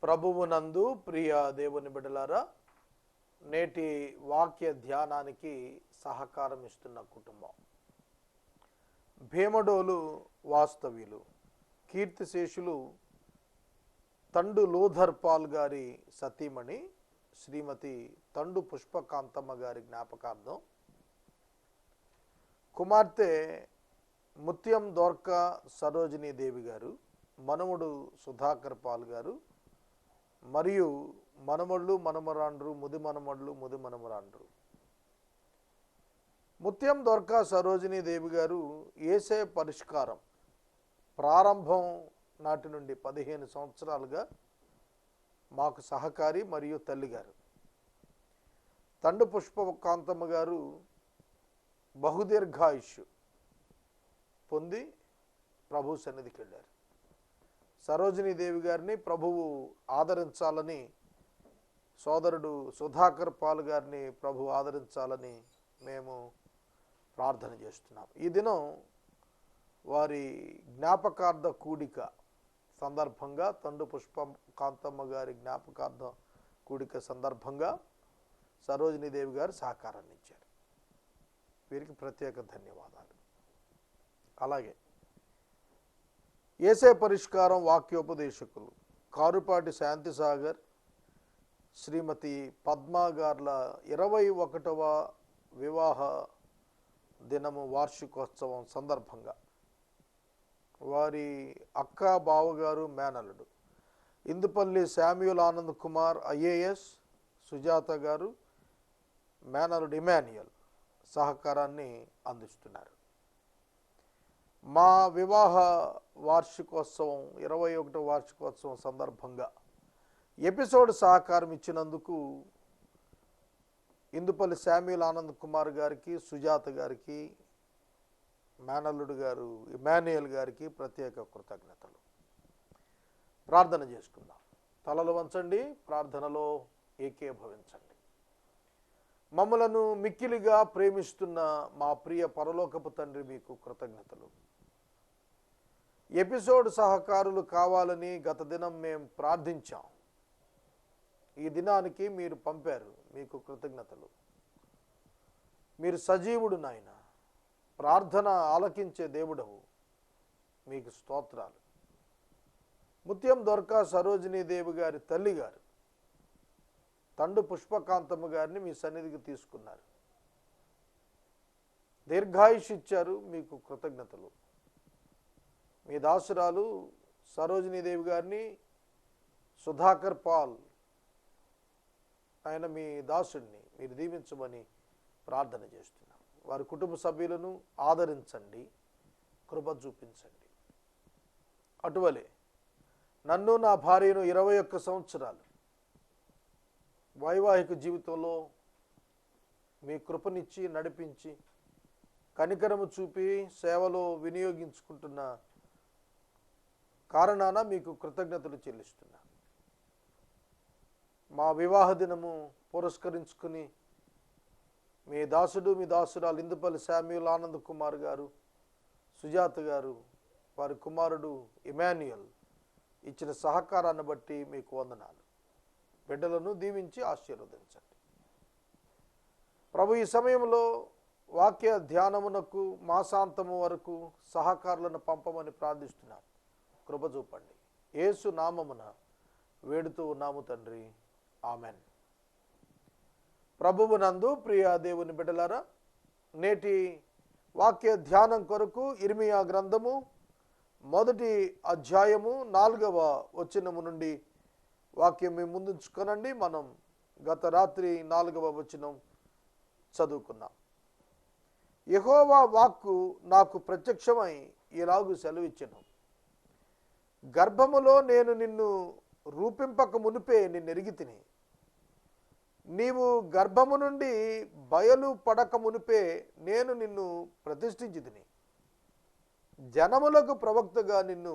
ప్రభువునందు ప్రియ దేవుని బిడ్డలారా, నేటి వాక్య ధ్యానానికి సహకారం ఇస్తున్న కుటుంబం భీమడోలు వాస్తవ్యులు కీర్తిశేషులు తండు లూథర్ పాల్ గారి సతీమణి శ్రీమతి తండు పుష్పకాంతమ్మ గారి జ్ఞాపకార్థం, కుమార్తె ముత్యం దోర్కా సరోజినీ దేవి గారు, మనముడు సుధాకర్ పాల్ గారు మరియు మనమళ్ళు మనమరాండ్రు ముది మనమళ్ళు ముది మనమరాండ్రు. ముత్యం దొర్కా సరోజినీ దేవి గారు యేసే పరిష్కారం ప్రారంభం నాటి నుండి 15 సంవత్సరాలుగా మాకు సహకారి మరియు తల్లిగారు. తండు పుష్పకాంతమ్మ గారు బహుదీర్ఘాయుష్ పొంది ప్రభు సన్నిధికి వెళ్ళారు. సరోజినీ దేవి గారిని ప్రభువు ఆదరించాలని, సోదరుడు సుధాకర్ పాల్ గారిని ప్రభు ఆదరించాలని మేము ప్రార్థన చేస్తున్నాం. ఈ దినం వారి జ్ఞాపకార్థ కూడిక సందర్భంగా, తండు పుష్పకాంతమ్మ గారి జ్ఞాపకార్థ కూడిక సందర్భంగా సరోజినీ దేవి గారు సహకారాన్ని ఇచ్చారు. వీరికి ప్రత్యేక ధన్యవాదాలు. అలాగే యేసే పరిష్కారం వాక్యోపదేశకులు కారుపాటి శాంతిసాగర్ శ్రీమతి పద్మా గార్ల 21వ వివాహ దినము వార్షికోత్సవం సందర్భంగా వారి అక్క బావగారు మేనల్లుడు ఇందుపల్లి శామ్యూల్ ఆనంద్ కుమార్ IAS, సుజాత గారు మేనల్లుడు ఇమాన్యుయల్ సహకారాన్ని అందిస్తున్నారు. మా వివాహ వార్షికోత్సవం 21వ వార్షికోత్సవం సందర్భంగా ఎపిసోడ్ సహకారం ఇచ్చినందుకు ఇందుపల్లి శామ్యూల్ ఆనంద్ కుమార్ గారికి, సుజాత గారికి, మేనల్లుడు గారు ఇమాన్యుయల్ గారికి ప్రత్యేక కృతజ్ఞతలు. ప్రార్థన చేసుకుందాం. తలలు వంచండి, ప్రార్థనలో ఏకీభవించండి. మమ్మలను మిక్కిలిగా ప్రేమిస్తున్న మా ప్రియ పరలోకపు తండ్రి, మీకు కృతజ్ఞతలు. ఎపిసోడ్ సహకారులు కావాలని గత దినం మేము ప్రార్థించాం. ఈ దినానికి మీరు పంపారు, మీకు కృతజ్ఞతలు. మీరు సజీవుడు నాయన, ప్రార్థన ఆలకించే దేవుడవు, మీకు స్తోత్రాలు. ముత్యం దొర్కా సరోజినీ దేవి గారి తల్లి గారు తండు పుష్పకాంతమ్మ గారిని మీ సన్నిధికి తీసుకున్నారు. దీర్ఘాయుష్ ఇచ్చారు, మీకు కృతజ్ఞతలు. మీ దాసురాలు సరోజినీ దేవి గారిని సుధాకర్ పాల్ ఆయన మీ దాసుడిని మీరు దీవించమని ప్రార్థన చేస్తున్నాం. వారి కుటుంబ సభ్యులను ఆదరించండి, కృప చూపించండి. అటువలే నన్ను, నా భార్యను 21 సంవత్సరాలు వైవాహిక జీవితంలో మీ కృపనిచ్చి నడిపించి కనికరము చూపి సేవలో వినియోగించుకుంటున్న కారణాన మీకు కృతజ్ఞతలు చెల్లిస్తున్నా. మా వివాహ దినము పురస్కరించుకుని మీ దాసుడు, మీ దాసురాలు ఇందుపల్లి శామ్యూల్ ఆనంద్ కుమార్ గారు, సుజాత గారు, వారి కుమారుడు ఇమాన్యుయల్ ఇచ్చిన సహకారాన్ని బట్టి మీకు వందనాలు. బిడ్డలను దీవించి ఆశీర్వదించండి ప్రభు. ఈ సమయంలో వాక్య ధ్యానమునకు మాసాంతము వరకు సహకారులను పంపమని ప్రార్థిస్తున్నాను. కృప చూపండి. యేసు నామమున వేడుతూ ఉన్నాము తండ్రి, ఆమెన్. ప్రభువునందు ప్రియ దేవుని బిడ్డలారా, నేటి వాక్య ధ్యానం కొరకు ఇర్మియా గ్రంథము 1వ అధ్యాయము 4వ వచనము నుండి వాక్యం మీ ముందుంచుకొనండి. మనం గత రాత్రి 4వ వచనం చదువుకున్నాం. యెహోవా వాక్కు నాకు ప్రత్యక్షమై ఇలాగు సెలవిచ్చెను, గర్భములో నేను నిన్ను రూపింపక మునిపే నిన్నెరిగితిని, నీవు గర్భము నుండి బయలు పడక మునిపే నేను నిన్ను ప్రతిష్ఠించితిని, జనములకు ప్రవక్తగా నిన్ను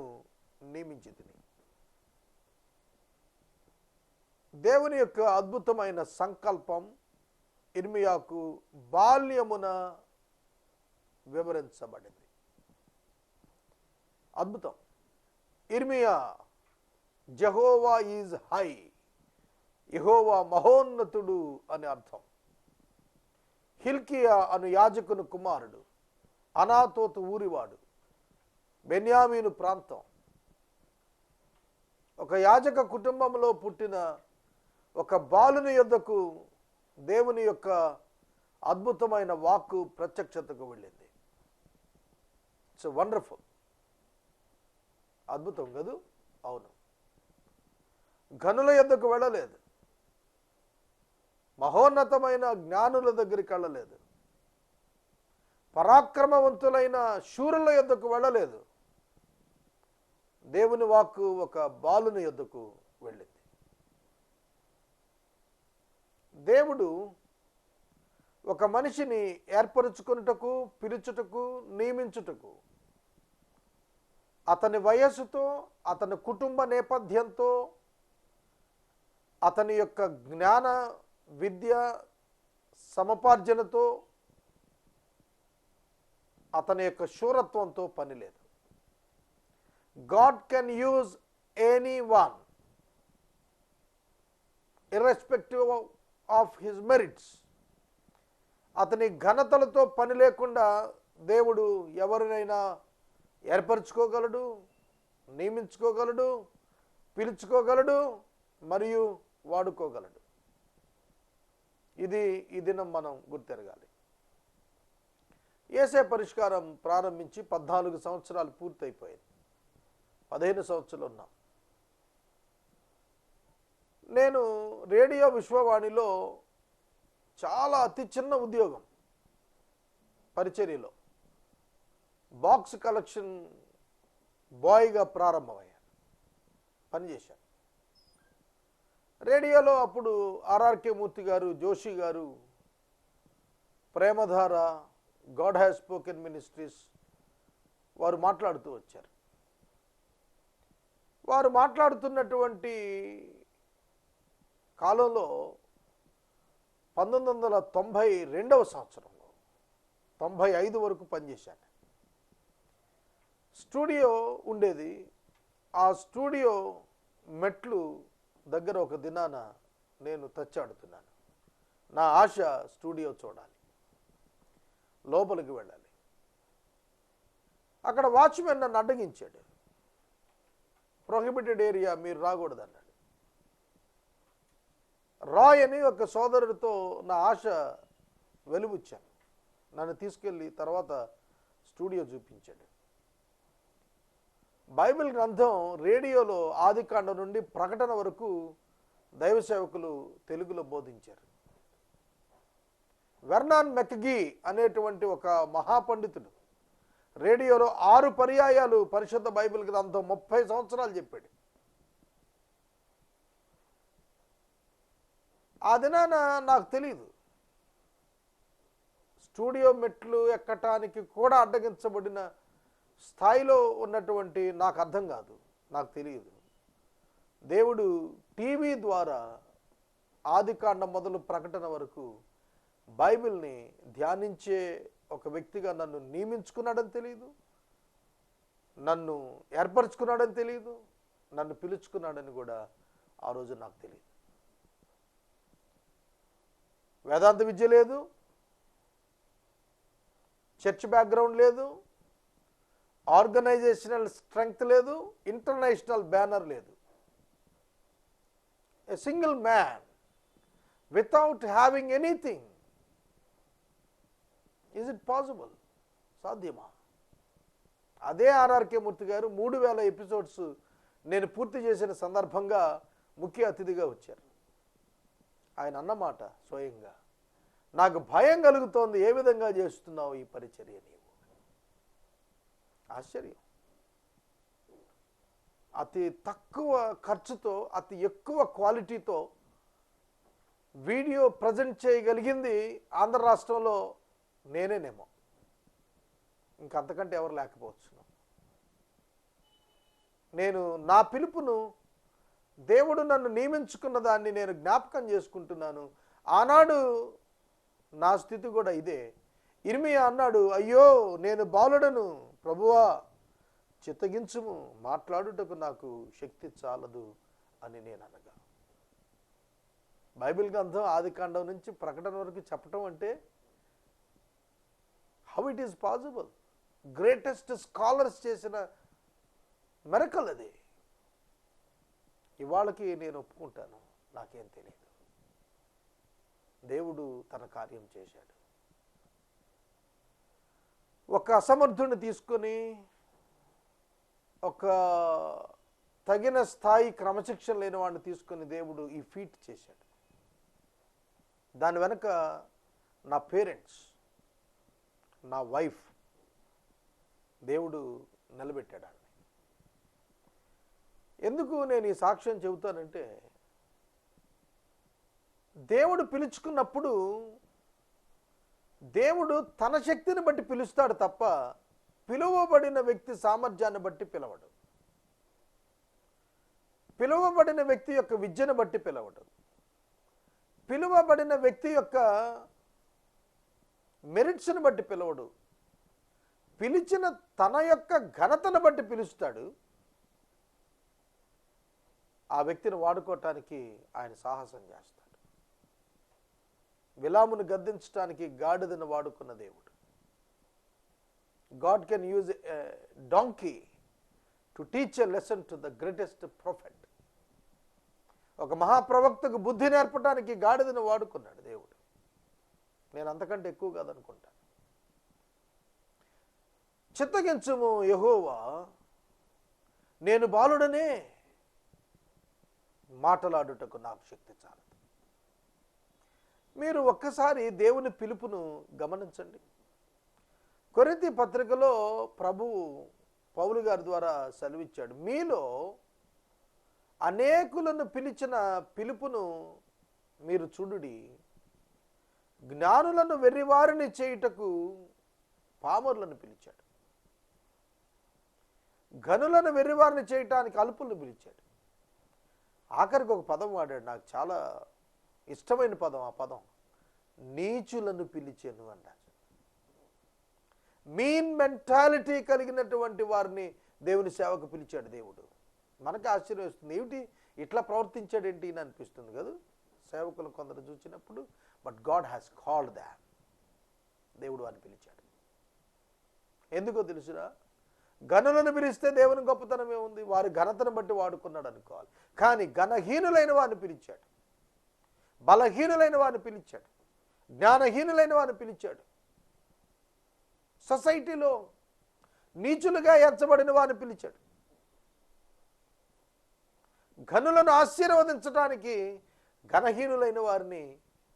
నియమించితిని. దేవుని యొక్క అద్భుతమైన సంకల్పం ఇర్మియాకు బాల్యమున వివరించబడింది. అద్భుతం. ఇర్మియా జెహోవా ఈజ్ హై, యెహోవా మహోన్నతుడు అని అర్థం. హిల్కియా అను యాజకుని కుమారుడు, అనాతోతు ఊరివాడు, బెన్యామీను ప్రాంతం. ఒక యాజక కుటుంబంలో పుట్టిన ఒక బాలుని యొద్దకు దేవుని యొక్క అద్భుతమైన వాక్కు ప్రత్యక్షతకు వెళ్ళింది. It's wonderful. అద్భుతం కదూ? అవును. ఘనుల యొద్దకు వెళ్ళలేదు, మహోన్నతమైన జ్ఞానుల దగ్గరికి వెళ్ళలేదు, పరాక్రమవంతులైన శూరుల యొద్దకు వెళ్ళలేదు. దేవుని వాక్కు ఒక బాలుని యొద్దకు వెళ్ళింది. దేవుడు ఒక మనిషిని ఏర్పరచుకొనుటకు, పిలుచుటకు, నియమించుటకు అతని వయస్సుతో, అతని కుటుంబ నేపథ్యంతో, అతని యొక్క జ్ఞాన విద్య సమపార్జనతో, అతని యొక్క శూరత్వంతో పని లేదు. God can use anyone irrespective of his merits. అతని ఘనతలతో పని లేకుండా దేవుడు ఎవరినైనా ఏర్పరచుకోగలడు, నియమించుకోగలడు, పిలుచుకోగలడు, మరియు వాడుకోగలడు. ఇది ఈ దినం మనం గుర్తెరగాలి. యేసే పరిష్కారం ప్రారంభించి 14 సంవత్సరాలు పూర్తయిపోయింది. 15 సంవత్సరాలు ఉన్నాం. నేను రేడియో విశ్వవాణిలో చాలా అతి చిన్న ఉద్యోగం, పరిచర్యలో బాక్స్ కలెక్షన్ బాయ్గా ప్రారంభమయ్యాను, పనిచేశాను. రేడియోలో అప్పుడు ఆర్ఆర్కే మూర్తి గారు, జోషి గారు, ప్రేమధార, గాడ్ హ్యాస్ స్పోకెన్ మినిస్ట్రీస్ వారు మాట్లాడుతూ వచ్చారు. వారు మాట్లాడుతున్నటువంటి కాలంలో 1992వ సంవత్సరంలో 95 వరకు పనిచేశాను. స్టూడియో ఉండేది. ఆ స్టూడియో మెట్లు దగ్గర ఒక దినాన నేను తచ్చాడుతున్నాను. నా ఆశ స్టూడియో చూడాలి, లోపలికి వెళ్ళాలి. అక్కడ వాచ్మెన్ నన్ను అడ్డగించాడు. ప్రొహిబిటెడ్ ఏరియా, మీరు రాకూడదన్నాడు. రాయ్ అని ఒక సోదరుడితో నా ఆశ వెలుబుచ్చాను. నన్ను తీసుకెళ్ళి తర్వాత స్టూడియో చూపించాడు. బైబిల్ గ్రంథం రేడియోలో ఆదికాండం నుండి ప్రకటన వరకు దైవ సేవకులు తెలుగులో బోధించారు. వెర్నాన్ మెక్గీ అనేటువంటి ఒక మహాపండితుడు రేడియోలో 6 పర్యాయాలు పరిశుద్ధ బైబిల్ గ్రంథం 30 సంవత్సరాలు చెప్పాడు. ఆ దినాన నాకు తెలియదు, స్టూడియో మెట్లు ఎక్కటానికి కూడా అడ్డగించబడిన స్థాయిలో ఉన్నటువంటి నాకు అర్థం కాదు, నాకు తెలియదు. దేవుడు టీవీ ద్వారా ఆదికాండం మొదలు ప్రకటన వరకు బైబిల్ని ధ్యానించే ఒక వ్యక్తిగా నన్ను నియమించుకున్నాడని తెలియదు, నన్ను ఏర్పరచుకున్నాడని తెలియదు, నన్ను పిలుచుకున్నాడని కూడా ఆ రోజు నాకు తెలియదు. వేదాంత విద్య లేదు, చర్చ్ బ్యాక్గ్రౌండ్ లేదు, ఆర్గనైజేషనల్ స్ట్రెంగ్త్ లేదు, ఇంటర్నేషనల్ బ్యానర్ లేదు. A single man without having anything, is it possible? సాధ్యమా? అదే ఆర్ఆర్కే మూర్తి గారు 3000 ఎపిసోడ్స్ నేను పూర్తి చేసిన సందర్భంగా ముఖ్య అతిథిగా వచ్చారు. ఆయన అన్నమాట స్వయంగా, నాకు భయం కలుగుతోంది, ఏ విధంగా చేస్తున్నావు ఈ పరిచర్య నీవు. ఆశ్చర్యం. అతి తక్కువ ఖర్చుతో అతి ఎక్కువ క్వాలిటీతో వీడియో ప్రజెంట్ చేయగలిగింది ఆంధ్ర రాష్ట్రంలో నేనేనేమో, ఇంకంతకంటే ఎవరు లేకపోవచ్చు. నేను నా పిలుపును, దేవుడు నన్ను నియమించుకున్న దాన్ని నేను జ్ఞాపకం చేసుకుంటున్నాను. ఆనాడు నా స్థితి కూడా ఇదే. ఇర్మియా అన్నాడు, అయ్యో నేను బాలుడను ప్రభువా, చిత్తగించుము, మాట్లాడుటకు నాకు శక్తి చాలదు అని నేను అనగా. బైబిల్ గ్రంథం ఆదికాండం నుంచి ప్రకటన వరకు చెప్పటం అంటే how it is possible? Greatest scholars చేసిన మెరకల్ అది. ఇవాళకి నేను ఒప్పుకుంటాను, నాకేం తెలియదు. దేవుడు తన కార్యం చేశాడు. ఒక అసమర్థుని తీసుకొని ఒక తగిన స్థాయి క్రమశిక్షణ లేని వాడిని తీసుకొని దేవుడు ఈ ఫీట్ చేశాడు. దాని వెనక నా పేరెంట్స్, నా వైఫ్, దేవుడు నిలబెట్టాడు. ఎందుకు నేను ఈ సాక్ష్యం చెబుతానంటే, దేవుడు పిలుచుకున్నప్పుడు దేవుడు తన శక్తిని బట్టి పిలుస్తాడు తప్ప పిలువబడిన వ్యక్తి సామర్థ్యాన్ని బట్టి పిలవడు. పిలువబడిన వ్యక్తి యొక్క విద్యను బట్టి పిలవడు. పిలువబడిన వ్యక్తి యొక్క మెరిట్స్ని బట్టి పిలవడు. పిలిచిన తన యొక్క ఘనతను బట్టి పిలుస్తాడు. ఆ వ్యక్తిని వాడుకోవటానికి ఆయన సాహసం చేస్తాడు. బిలామును గద్దించడానికి గాడిదను వాడుకున్న దేవుడు. God can use a donkey to teach a lesson to the greatest prophet. ఒక మహాప్రవక్తకు బుద్ధి నేర్పడానికి గాడిదను వాడుకున్నాడు దేవుడు. నేను అంతకంటే ఎక్కువ కాదనుకుంటాను. చిత్తగించుము యెహోవా, నేను బాలుడనే, మాటలాడుటకు నాకు శక్తి చాలదు. మీరు ఒక్కసారి దేవుని పిలుపును గమనించండి. కొరింథీ పత్రికలో ప్రభువు పౌలు గారి ద్వారా సెలవిచ్చాడు, మీలో అనేకులను పిలిచిన పిలుపును మీరు చూడుడి, జ్ఞానులను వెర్రివారిని చేయుటకు పామరులను పిలిచాడు, ఘనులను వెర్రివారిని చేయటానికి అల్పులను పిలిచాడు. ఆఖరికి ఒక పదం వాడాడు, నాకు చాలా ఇష్టమైన పదం. ఆ పదం నీచులను పిలిచాను అన్నాడు. మీన్ మెంటాలిటీ కలిగినటువంటి వారిని దేవుని సేవకు పిలిచాడు దేవుడు. మనకు ఆశ్చర్యం వస్తుంది, ఏమిటి ఇట్లా ప్రవర్తించాడేంటి అని అనిపిస్తుంది కదా సేవకులు కొందరు చూసినప్పుడు. But God has called them. దేవుడు అని పిలిచాడు. ఎందుకో తెలుసురా, ఘనులను పిలిస్తే దేవుని గొప్పతనం ఏముంది? వారి ఘనతను బట్టి వాడుకున్నాడు అనుకోవాలి. కానీ ఘనహీనులైన వారిని పిలిచాడు, బలహీనులైన వారిని పిలిచాడు, జ్ఞానహీనులైన వారిని పిలిచాడు, సొసైటీలో నీచులుగా ఎంచబడిన వారిని పిలిచాడు, ఘనులను ఆశీర్వదించడానికి ఘనహీనులైన వారిని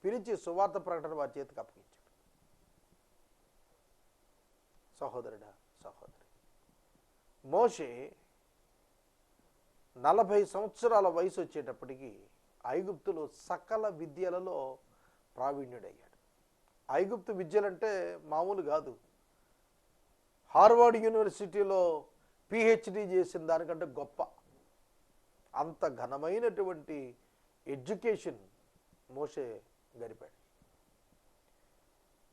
పిలిచి సువార్త ప్రకటన వారి చేతికి అప్పగించాడు. సహోదరుడా, సహోదరి, మోషే 40 సంవత్సరాల వయసు వచ్చేటప్పటికి ఐగుప్తులో సకల విద్యలలో ప్రావీణ్యుడయ్యాడు. ఐగుప్తు విద్యలంటే మామూలు కాదు. హార్వర్డ్ యూనివర్సిటీలో పిహెచ్డి చేసిన దానికంటే గొప్ప, అంత ఘనమైనటువంటి ఎడ్యుకేషన్ మోషే గడిపాడు.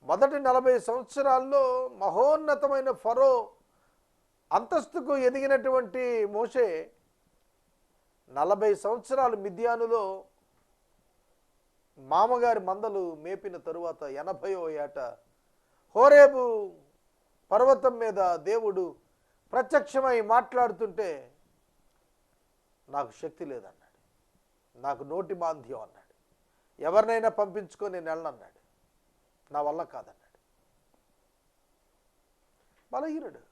మొదటి 40 సంవత్సరాల్లో మహోన్నతమైన ఫరో అంతస్తుకు ఎదిగినటువంటి మోషే 40 సంవత్సరాలు మిద్యానులో మామగారి మందలు మేపిన తరువాత 80వ ఏట హోరేబు పర్వతం మీద దేవుడు ప్రత్యక్షమై మాట్లాడుతుంటే నాకు శక్తి లేదన్నాడు, నాకు నోటి మాంద్యం అన్నాడు, ఎవరినైనా పంపించుకొని నేను వెళ్ళనన్నాడు, నా వల్ల కాదన్నాడు. బలహీనుడు.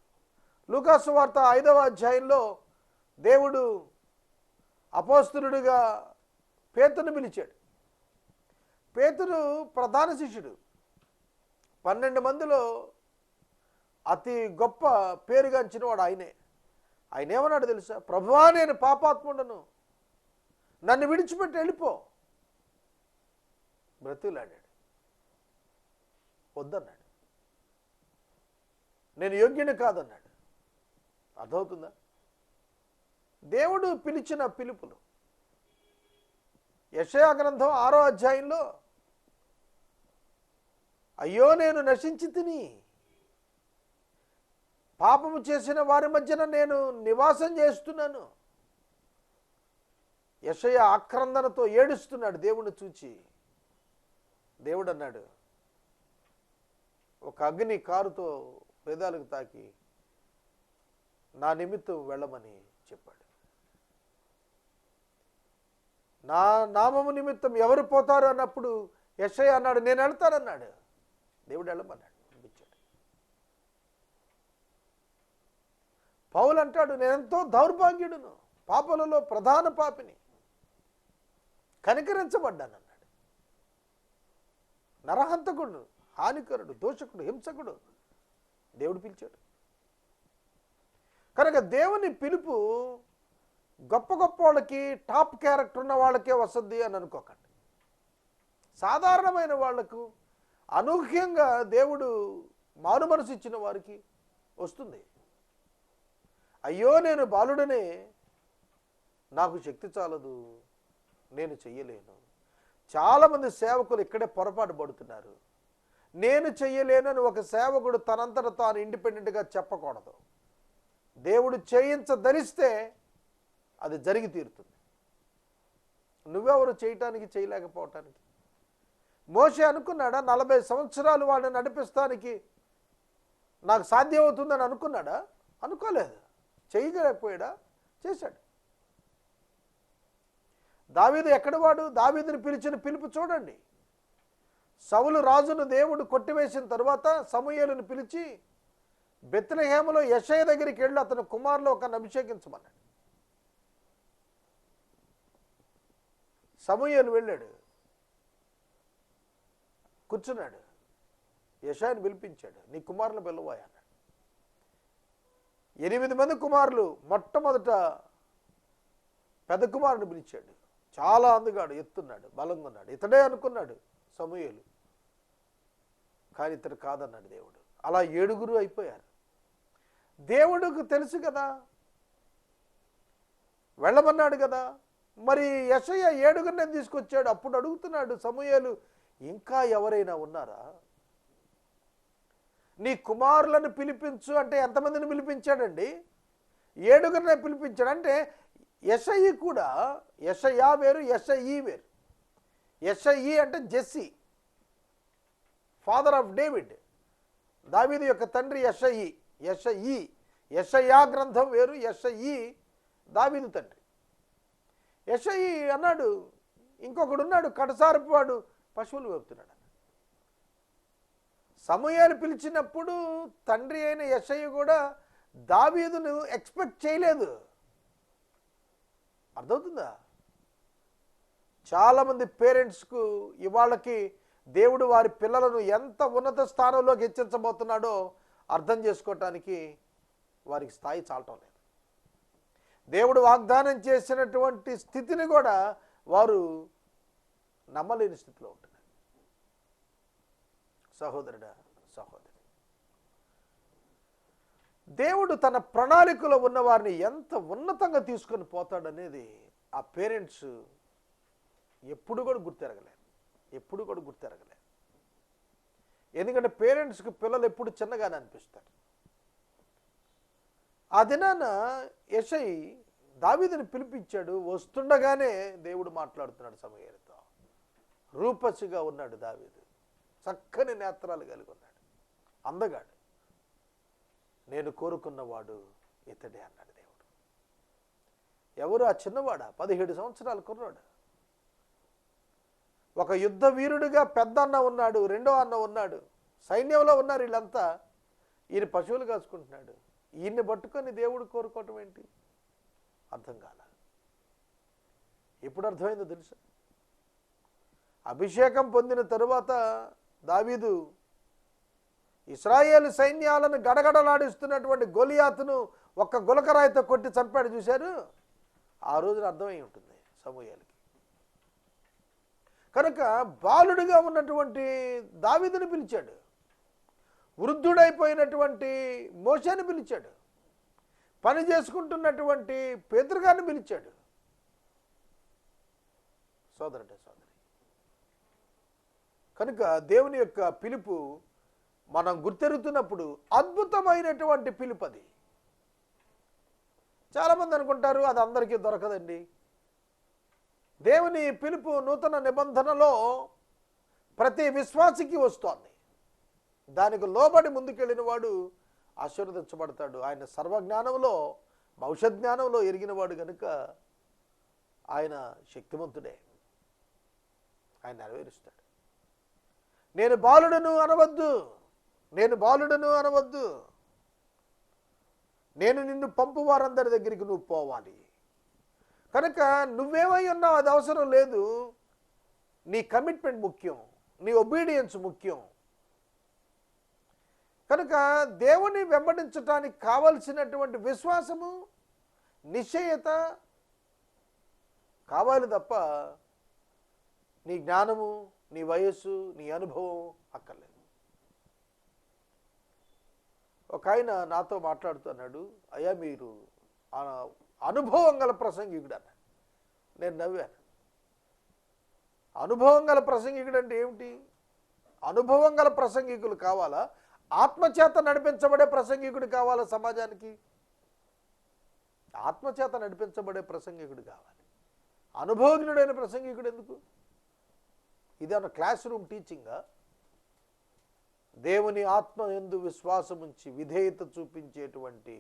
లూకాసు వార్త 5వ అధ్యాయంలో దేవుడు అపోస్తలుడిగా పేతురును పిలిచాడు. పేతురు ప్రధాన శిష్యుడు. 12 మందిలో అతి గొప్ప పేరుగాంచిన వాడు ఆయనే. ఆయన ఏమన్నాడు తెలుసా? ప్రభువా, నేను పాపాత్ముడను, నన్ను విడిచిపెట్టి వెళ్ళిపో. బ్రతులాడాడు, వద్దన్నాడు. నేను యోగ్యుని కాదన్నాడు. అర్థమవుతుందా? దేవుడు పిలిచిన పిలుపులు. యెషయా గ్రంథం 6వ అధ్యాయంలో, అయ్యో నేను నశించి తిని పాపము చేసిన వారి మధ్యన నేను నివాసం చేస్తున్నాను. యెషయా ఆక్రందనతో ఏడుస్తున్నాడు దేవుణ్ణి చూచి. దేవుడు అన్నాడు, ఒక అగ్ని కారుతో పెదాలకు తాకి నా నిమిత్తం వెళ్ళమని చెప్పాడు. నా నామము నిమిత్తం ఎవరు పోతారు అన్నప్పుడు యెషయా అన్నాడు, నేను వెళ్తానన్నాడు. దేవుడు వెళ్ళమన్నాడు, పంపించాడు. పౌలు అంటాడు, నేనెంతో దౌర్భాగ్యుడును, పాపలలో ప్రధాన పాపిని, కనికరించబడ్డాను అన్నాడు. నరహంతకుడు, హానికరుడు, దోషకుడు, హింసకుడు దేవుడు పిలిచాడు. కనుక దేవుని పిలుపు గొప్ప గొప్ప వాళ్ళకి, టాప్ క్యారెక్టర్ ఉన్న వాళ్ళకే వస్తుంది అని అనుకోకండి. సాధారణమైన వాళ్లకు, అనూహ్యంగా దేవుడు మారు మనసు ఇచ్చిన వారికి వస్తుంది. అయ్యో నేను బాలుడనే, నాకు శక్తి చాలదు, నేను చెయ్యలేను. చాలామంది సేవకులు ఇక్కడే పొరపాటు పడుతున్నారు. నేను చెయ్యలేనని ఒక సేవకుడు తనంతట తాను ఇండిపెండెంట్గా చెప్పకూడదు. దేవుడు చేయించదలిస్తే అది జరిగి తీరుతుంది. నువ్వెవరు చేయటానికి, చేయలేకపోవటానికి? మోషే అనుకున్నాడా 40 సంవత్సరాలు వాడిని నడిపిస్తానికి నాకు సాధ్యం అవుతుందని అనుకున్నాడా? అనుకోలేదు. చేయలేకపోయాడా? చేశాడు. దావీదు ఎక్కడ వాడు? దావీదుని పిలిచిన పిలుపు చూడండి. సౌలు రాజును దేవుడు కొట్టివేసిన తర్వాత సమూయేలును పిలిచి బెత్లెహేములో యెషయా దగ్గరికి వెళ్ళి అతని కుమారులో ఒకరిని అభిషేకించమన్నాడు. సమూయేలు వెళ్ళాడు, కూర్చున్నాడు. యెషయాను పిలిపించాడు, నీ కుమారులు పిలవాయి అన్నాడు. 8 మంది కుమారులు. మొట్టమొదట పెద్ద కుమారుని పిలిచాడు. చాలా అందుగాడు, ఎత్తున్నాడు, బలంగా ఉన్నాడు. ఇతడే అనుకున్నాడు సమూయేలు, కానీ ఇతడు కాదన్నాడు దేవుడు. అలా 7 అయిపోయారు. దేవుడికి తెలుసు కదా, వెళ్ళమన్నాడు కదా. మరి యెషయా 7 తీసుకొచ్చాడు. అప్పుడు అడుగుతున్నాడు సమూయేలు, ఇంకా ఎవరైనా ఉన్నారా? నీ కుమారులను పిలిపించు అంటే ఎంతమందిని పిలిపించాడండి? 7 పిలిపించాడు. అంటే యెషయి కూడా, యెషయా వేరు, యెషయి వేరు. యెషయి అంటే జెస్సీ, ఫాదర్ ఆఫ్ డేవిడ్, దావీదు యొక్క తండ్రి యెషయి. యెషయి, యెషయా గ్రంథం వేరు, యెషయి దావీదు తండ్రి. యెషయి అన్నాడు, ఇంకొకడు ఉన్నాడు కడసారపు వాడు, పశువులు వేపుతున్నాడు. సమూయేలు పిలిచినప్పుడు తండ్రి అయిన యెషయి కూడా దావీదును ఎక్స్పెక్ట్ చేయలేదు. అర్థమవుతుందా? చాలామంది పేరెంట్స్కు ఇవాళకి దేవుడు వారి పిల్లలను ఎంత ఉన్నత స్థానంలోకి హెచ్చించబోతున్నాడో అర్థం చేసుకోవటానికి వారికి స్థాయి చాలటం లేదు. దేవుడు వాగ్దానం చేసినటువంటి స్థితిని కూడా వారు నమ్మలేని స్థితిలో ఉంటున్నారు. సహోదరుడా, సహోదరి, దేవుడు తన ప్రణాళికలో ఉన్న వారిని ఎంత ఉన్నతంగా తీసుకొని పోతాడనేది ఆ పేరెంట్స్ ఎప్పుడు కూడా గుర్తెరగలేరు. ఎందుకంటే పేరెంట్స్కి పిల్లలు ఎప్పుడు చిన్నగానే అనిపిస్తారు. ఆ దినాన యెషయి దావీదుని పిలిపించాడు. వస్తుండగానే దేవుడు మాట్లాడుతున్నాడు సమూయేలుతో. రూపసిగా ఉన్నాడు దావీదు, చక్కని నేత్రాలు కలిగి ఉన్నాడు, అందగాడు. నేను కోరుకున్నవాడు ఇతడే అన్నాడు దేవుడు. ఎవరు ఆ చిన్నవాడా? 17 సంవత్సరాల కుర్రాడు. ఒక యుద్ధ వీరుడిగా పెద్ద అన్న ఉన్నాడు, రెండో అన్న ఉన్నాడు, సైన్యంలో ఉన్నారు వీళ్ళంతా. ఈయన పశువులు కాసుకుంటున్నాడు. ఈయన్ని పట్టుకొని దేవుడు కోరుకోవటం ఏంటి? అర్థం కాల. ఎప్పుడు అర్థమైందో తెలుసా? అభిషేకం పొందిన తరువాత దావీదు ఇశ్రాయేలు సైన్యాలను గడగడలాడిస్తున్నటువంటి గొలియాతును ఒక్క గులకరాయితో కొట్టి చంపాడు. చూశారు? ఆ రోజున అర్థమై ఉంటుంది సమూయేలుకి. కనుక బాలుడిగా ఉన్నటువంటి దావీదుని పిలిచాడు, వృద్ధుడైపోయినటువంటి మోషేని పిలిచాడు, పని చేసుకుంటున్నటువంటి పేతురుగారిని పిలిచాడు. సోదరుడే, సోదరి, కనుక దేవుని యొక్క పిలుపు మనం గుర్తెరుగుతున్నప్పుడు అద్భుతమైనటువంటి పిలుపది. చాలామంది అనుకుంటారు అది అందరికీ దొరకదండి. దేవుని పిలుపు నూతన నిబంధనలో ప్రతి విశ్వాసికి వస్తోంది. దానికి లోబడి ముందుకెళ్ళిన వాడు ఆశీర్వదించబడతాడు. ఆయన సర్వజ్ఞానంలో భవిష్యత్ జ్ఞానంలో ఎరిగినవాడు కనుక ఆయన శక్తిమంతుడే, ఆయన నెరవేరుస్తాడు. నేను బాలుడను అనవద్దు, నేను బాలుడను అనవద్దు, నేను నిన్ను పంపు వారందరి దగ్గరికి నువ్వు పోవాలి. కనుక నువ్వేమై ఉన్నావు అది అవసరం లేదు. నీ కమిట్మెంట్ ముఖ్యం, నీ ఒబీడియన్స్ ముఖ్యం. కనుక దేవుని వెంబడించటానికి కావలసినటువంటి విశ్వాసము, నిశ్చయత కావాలి తప్ప నీ జ్ఞానము, నీ వయస్సు, నీ అనుభవం అక్కర్లేదు. ఒక ఆయన నాతో మాట్లాడుతున్నాడు, అయ్యా మీరు అనుభవం గల ప్రసంగికుడు అన్న. నేను నవ్వాను. అనుభవం గల ప్రసంగికుడు అంటే ఏమిటి? అనుభవం గల ప్రసంగికులు కావాలా, ఆత్మచేత నడిపించబడే ప్రసంగికుడు కావాలా సమాజానికి? ఆత్మచేత నడిపించబడే ప్రసంగికుడు కావాలి. అనుభవజ్ఞుడైన ప్రసంగికుడు ఎందుకు? ఇదేమన్నా క్లాస్ రూమ్ టీచింగా? దేవుని ఆత్మ యందు విశ్వాసం ఉంచి విధేయత చూపించేటువంటి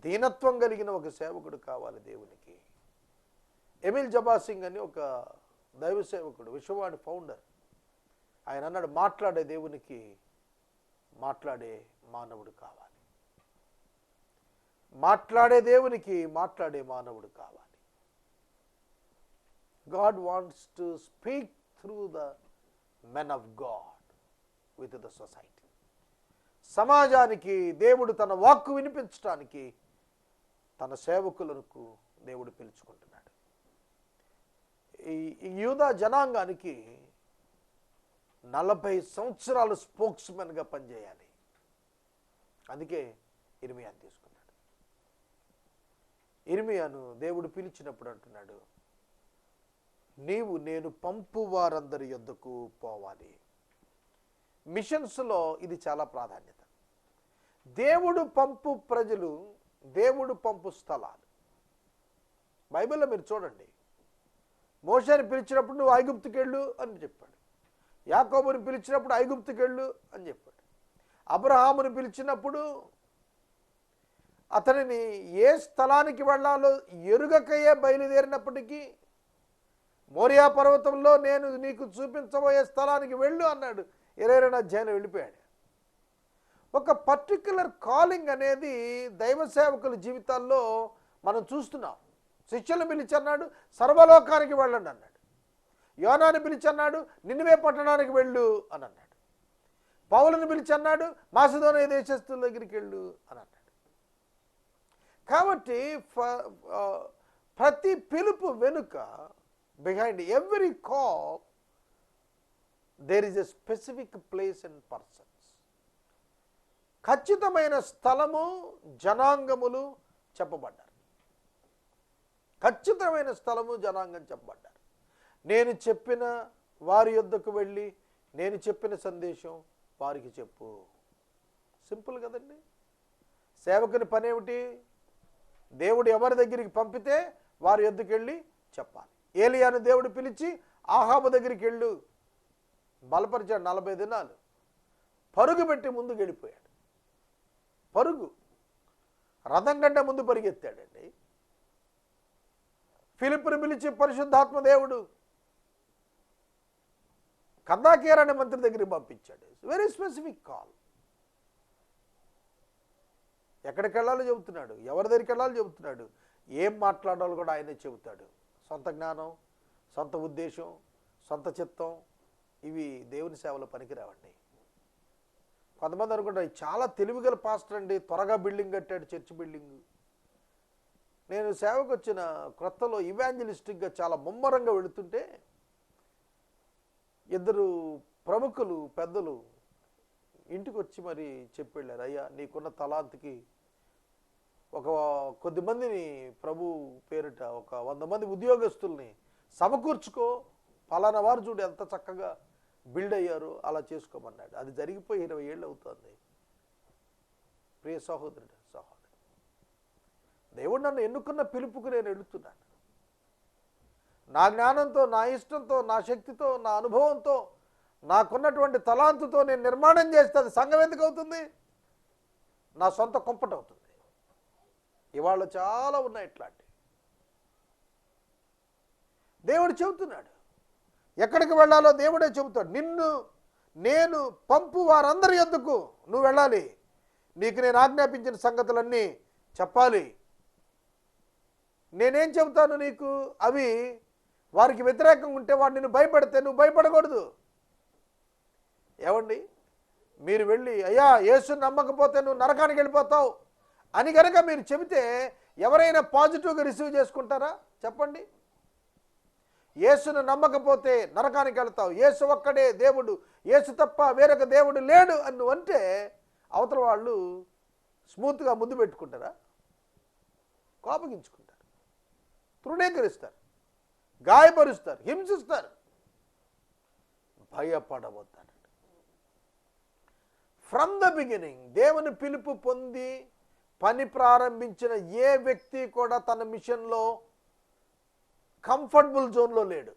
దీనత్వం కలిగిన ఒక సేవకుడు కావాలి దేవునికి. ఎమిల్ జబాసింగ్ అని ఒక దైవ సేవకుడు, విశ్వవాణి ఫౌండర్, ఆయన అన్నాడు, మాట్లాడే దేవునికి మాట్లాడే మానవుడు కావాలి. మాట్లాడే దేవునికి మాట్లాడే మానవుడు కావాలి. God wants to speak through the men of God with the society. సమాజానికి దేవుడు తన వాక్కు వినిపించడానికి తన సేవకులకు దేవుడు పిలుచుకుంటున్నాడు. ఈ యూదా జనాంగానికి 40 సంవత్సరాలు స్పోక్స్మెన్గా పనిచేయాలి. అందుకే ఇర్మియాను తీసుకున్నాడు. ఇర్మియాను దేవుడు పిలిచినప్పుడు అంటున్నాడు, నీవు నేను పంపు వారందరి యొద్దకు పోవాలి. మిషన్స్లో ఇది చాలా ప్రాధాన్యత. దేవుడు పంపు ప్రజలు, దేవుడు పంపు స్థలాలు. బైబిల్లో మీరు చూడండి, మోషేని పిలిచినప్పుడు నువ్వు ఐగుప్తుకి వెళ్ళు అని చెప్పాడు. యాకోబుని పిలిచినప్పుడు ఐగుప్తుకి వెళ్ళు అని చెప్పాడు. అబ్రహాముని పిలిచినప్పుడు అతనిని ఏ స్థలానికి వెళ్ళాలో ఎరుగకయే బయలుదేరినప్పటికీ మోరియా పర్వతంలో నేను నీకు చూపించబోయే స్థలానికి వెళ్ళు అన్నాడు. 22వ అధ్యాయంలో వెళ్ళిపోయాడు. ఒక పర్టిక్యులర్ కాలింగ్ అనేది దైవ సేవకుల జీవితాల్లో మనం చూస్తున్నాం. శిష్యులను పిలిచి అన్నాడు, సర్వలోకానికి వెళ్ళండి అన్నాడు. యోనాని పిలిచి అన్నాడు, నినివే పట్టణానికి వెళ్ళు అని అన్నాడు. పౌలుని పిలిచి అన్నాడు, మాసిదోనియ దేశస్తుల దగ్గరికి వెళ్ళు అని అన్నాడు. కాబట్టి ప్రతి పిలుపు వెనుక, behind every call there is a specific place and persons. ఖచ్చితమైన స్థలము, జనాంగములు చెప్పబడ్డారు. ఖచ్చితమైన స్థలము, జనాంగం చెప్పబడ్డారు. నేను చెప్పిన వారి యొద్దకు వెళ్ళి నేను చెప్పిన సందేశం వారికి చెప్పు. సింపుల్ కదండి. సేవకుని పనేమిటి? దేవుడు ఎవరి దగ్గరికి పంపితే వారి యొద్దకు వెళ్ళి చెప్పాలి. ఏలియాను దేవుడు పిలిచి ఆహాబు దగ్గరికి వెళ్ళు బలపరిచాడు. 40 దినాలు పరుగు పెట్టి ముందుకు వెళ్ళిపోయాడు. పరుగు, రథం కంటే ముందు పరిగెత్తాడండి. ఫిలిప్పుని పిలిచి పరిశుద్ధాత్మ దేవుడు కందాకేర్ అనే మంత్రి దగ్గరికి పంపించాడు. Very specific call. ఎక్కడికి వెళ్ళాలో చెబుతున్నాడు, ఎవరి దగ్గరికి వెళ్ళాలో చెబుతున్నాడు, ఏం మాట్లాడాలో కూడా ఆయనే చెబుతాడు. సొంత జ్ఞానం, సొంత ఉద్దేశం, సొంత చిత్తం ఇవి దేవుని సేవలో పనికిరావండి. కొంతమంది అనుకుంటారు చాలా తెలివిగల పాస్టర్ అండి, త్వరగా బిల్డింగ్ కట్టాడు, చర్చ్ బిల్డింగ్. నేను సేవకు వచ్చిన క్రొత్తలో ఇవాంజలిస్టిక్గా చాలా ముమ్మరంగా వెళుతుంటే 2 ప్రముఖులు పెద్దలు ఇంటికి వచ్చి మరి చెప్పి వెళ్ళారు, అయ్యా నీకున్న తలాంతికి ఒక కొద్దిమందిని ప్రభు పేరిట ఒక 100 మంది ఉద్యోగస్తుల్ని సమకూర్చుకో, ఫలానా వారు చూడు ఎంత చక్కగా బిల్డ్ అయ్యారో అలా చేసుకోమన్నాడు. అది జరిగిపోయి 20 ఏళ్ళు అవుతుంది. ప్రియ సహోదరుడు, సహోదరు, దేవుడు నన్ను ఎన్నుకున్న పిలుపుకు నేను వెళుతున్నాను. నా జ్ఞానంతో, నా ఇష్టంతో, నా శక్తితో, నా అనుభవంతో, నాకున్నటువంటి తలాంతుతో నేను నిర్మాణం చేస్తే అది సంఘం ఎందుకు అవుతుంది? నా సొంత కుంపట అవుతుంది. ఇవాళ చాలా ఉన్నాయి ఇట్లాంటి. దేవుడు చెబుతున్నాడు, ఎక్కడికి వెళ్ళాలో దేవుడే చెబుతాడు. నిన్ను నేను పంపు వారందరి యొద్దకు నువ్వు వెళ్ళాలి. నీకు నేను ఆజ్ఞాపించిన సంగతులన్నీ చెప్పాలి. నేనేం చెబుతాను నీకు, అవి వారికి వ్యతిరేకంగా ఉంటే వాడు నిన్ను భయపడితే నువ్వు భయపడకూడదు. ఏమండి, మీరు వెళ్ళి అయ్యా యేసుని నమ్మకపోతే నువ్వు నరకానికి వెళ్ళిపోతావు అని కనుక మీరు చెబితే ఎవరైనా పాజిటివ్గా రిసీవ్ చేసుకుంటారా? చెప్పండి. యేసును నమ్మకపోతే నరకానికి వెళ్తావు, యేసు ఒక్కడే దేవుడు, యేసు తప్ప వేరొక దేవుడు లేడు అని నువ్వు అంటే అవతల వాళ్ళు స్మూత్గా ముందు పెట్టుకుంటారా? కోపగించుకుంటారు, తృణీకరిస్తారు, గాయపరుస్తారు, హింసిస్తారు. భయపడవద్దండి. ఫ్రమ్ ద బిగినింగ్ దేవుని పిలుపు పొంది పని ప్రారంభించిన ఏ వ్యక్తి కూడా తన మిషన్లో కంఫర్టబుల్ జోన్లో లేడు.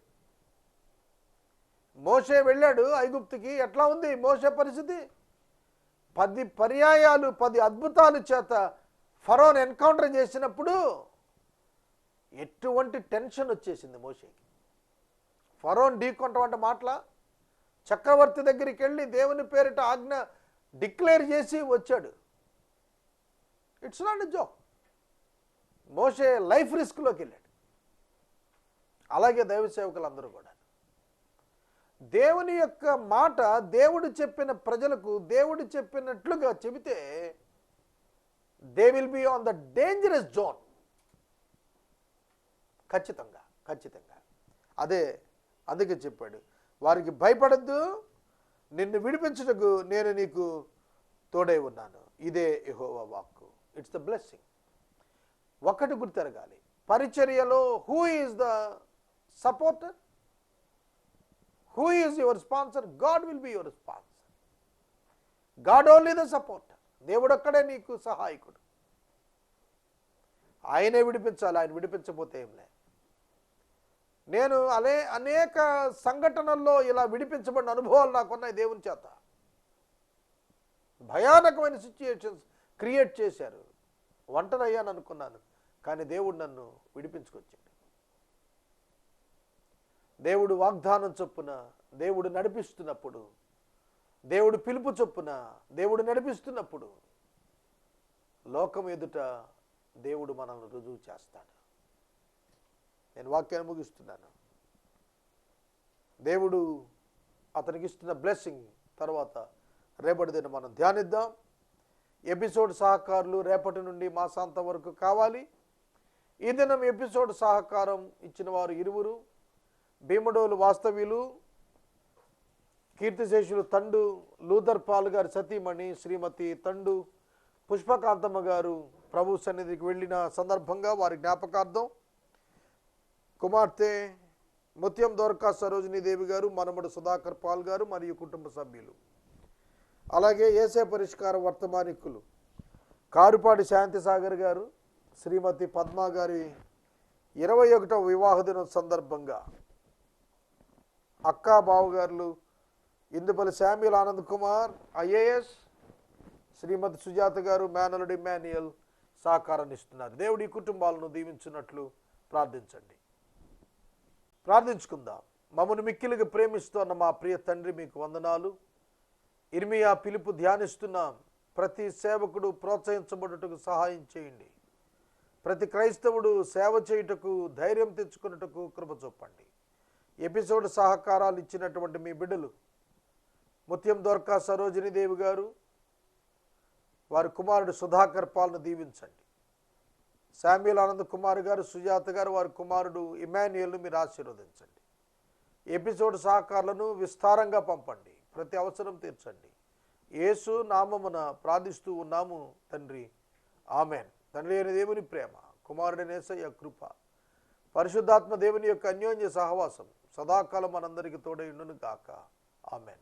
మోషే వెళ్ళాడు ఐగుప్తుకి. ఎట్లా ఉంది మోషే పరిస్థితి? 10 పర్యాయాలు 10 అద్భుతాల చేత ఫరోని ఎన్కౌంటర్ చేసినప్పుడు ఎటువంటి టెన్షన్ వచ్చేసింది మోషేకి. ఫరోన్ ఢీకొంటామంటే మాటల, చక్రవర్తి దగ్గరికి వెళ్ళి దేవుని పేరిట ఆజ్ఞ డిక్లేర్ చేసి వచ్చాడు. It's not a joke. మోషే లైఫ్ రిస్క్లోకి వెళ్ళాడు. అలాగే దైవ సేవకులందరూ కూడా దేవుని యొక్క మాట దేవుడు చెప్పిన ప్రజలకు దేవుడు చెప్పినట్లుగా చెబితే they will be on the dangerous zone. ఖచ్చితంగా ఖచ్చితంగా అదే అందుకే చెప్పాడు, వారికి భయపడద్దు, నిన్ను విడిపించుటకు నేను నీకు తోడై ఉన్నాను. ఇదే యెహోవా వాక్కు. It's the blessing. ఒకటి గుర్తెరగాలి, పరిచర్యలో who is the supporter, who is your sponsor? God will be your sponsor. God only the supporter. దేవుడు ఒక్కడే నీకు సహాయకుడు. ఆయనే విడిపించాలి. ఆయన విడిపించకపోతే ఏం లేదు. నేను అనేక సంఘటనల్లో ఇలా విడిపించబడిన అనుభవాలు నాకున్నాయి. దేవుని చేత భయానకమైన సిచ్యుయేషన్స్ క్రియేట్ చేశారు. ఒంటరి అయ్యాను అనుకున్నాను, కానీ దేవుడు నన్ను విడిపించుకొచ్చాడు. దేవుడు వాగ్దానం చొప్పున దేవుడు నడిపిస్తున్నప్పుడు, దేవుడు పిలుపు చొప్పున దేవుడు నడిపిస్తున్నప్పుడు లోకం ఎదుట దేవుడు మనల్ని రుజువు చేస్తాడు. నేను వాక్యాన్ని ముగిస్తున్నాను. దేవుడు అతనికి ఇస్తున్న బ్లెస్సింగ్ తర్వాత రేపటి దిన మనం ధ్యానిద్దాం. ఎపిసోడ్ సహకారులు రేపటి నుండి మాసాంతం వరకు కావాలి. ఈ దినం ఎపిసోడ్ సహకారం ఇచ్చిన వారు 2, భీమడోలు వాస్తవ్యులు కీర్తిశేషులు తండు లూథర్ పాల్ గారి సతీమణి శ్రీమతి తండు పుష్పకాంతమ్మ గారు ప్రభు సన్నిధికి వెళ్ళిన సందర్భంగా వారి జ్ఞాపకార్థం కుమార్తె ముత్యం దొరకా సరోజినీదేవి గారు, మనమడు సుధాకర్ పాల్ గారు మరియు కుటుంబ సభ్యులు, అలాగే ఏసే పరిష్కార వర్తమానికులు కారుపాటి శాంతిసాగర్ గారు, శ్రీమతి పద్మ గారి 21వ వివాహ దినం సందర్భంగా అక్కా బావగారులు ఇందుపల్లి శామ్యుల్ ఆనంద్ కుమార్ ఐఏఎస్, శ్రీమతి సుజాత గారు మేనలుడు ఇమ్మాన్యుయల్ సహకారాన్ని ఇస్తున్నారు. దేవుడి కుటుంబాలను దీవించినట్లు ప్రార్థించండి. ప్రార్థించుకుందాం. మమ్మల్ని మిక్కిలిగా ప్రేమిస్తున్న మా ప్రియ తండ్రి, మీకు వందనాలు. ఇర్మియా పిలుపు ధ్యానిస్తున్నాం. ప్రతి సేవకుడు ప్రోత్సహించబడుటకు సహాయం చేయండి. ప్రతి క్రైస్తవుడు సేవ చేయుటకు ధైర్యం తెచ్చుకున్నటకు కృప చూపండి. ఎపిసోడ్ సహకారాలు ఇచ్చినటువంటి మీ బిడ్డలు ముత్యం దొరకా సరోజినీదేవి గారు, వారి కుమారుడు సుధాకర్ పాల్ను దీవించండి. శామ్యుల్ ఆనంద్ కుమార్ గారు, సుజాత గారు, వారి కుమారుడు ఇమ్మాన్యుయల్ను మీరు ఆశీర్వదించండి. ఎపిసోడ్ సహకారాలను విస్తారంగా పంపండి. ప్రతి అవసరం తీర్చండి. యేసు నామమున ప్రార్థిస్తూ ఉన్నాము తండ్రి, ఆమెన్. తండ్రి అయిన దేవుని ప్రేమ, కుమారుడైన యేసయ్య కృప, పరిశుద్ధాత్మ దేవుని యొక్క అన్యోన్య సహవాసం సదాకాలం మనందరికీ తోడై ఉండును గాక. ఆమెన్.